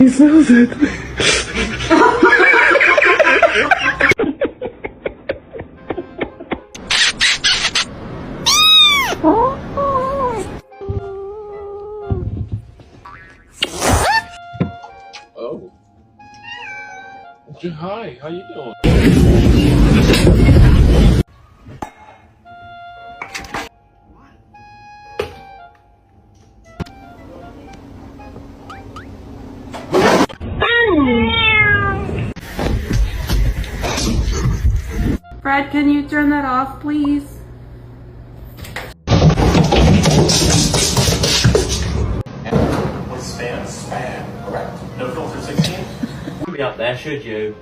He sells it. Oh. Hi, how you doing? Fred, can you turn that off, please? Was spam? Spam, correct. No filter 16? Be up there, should you?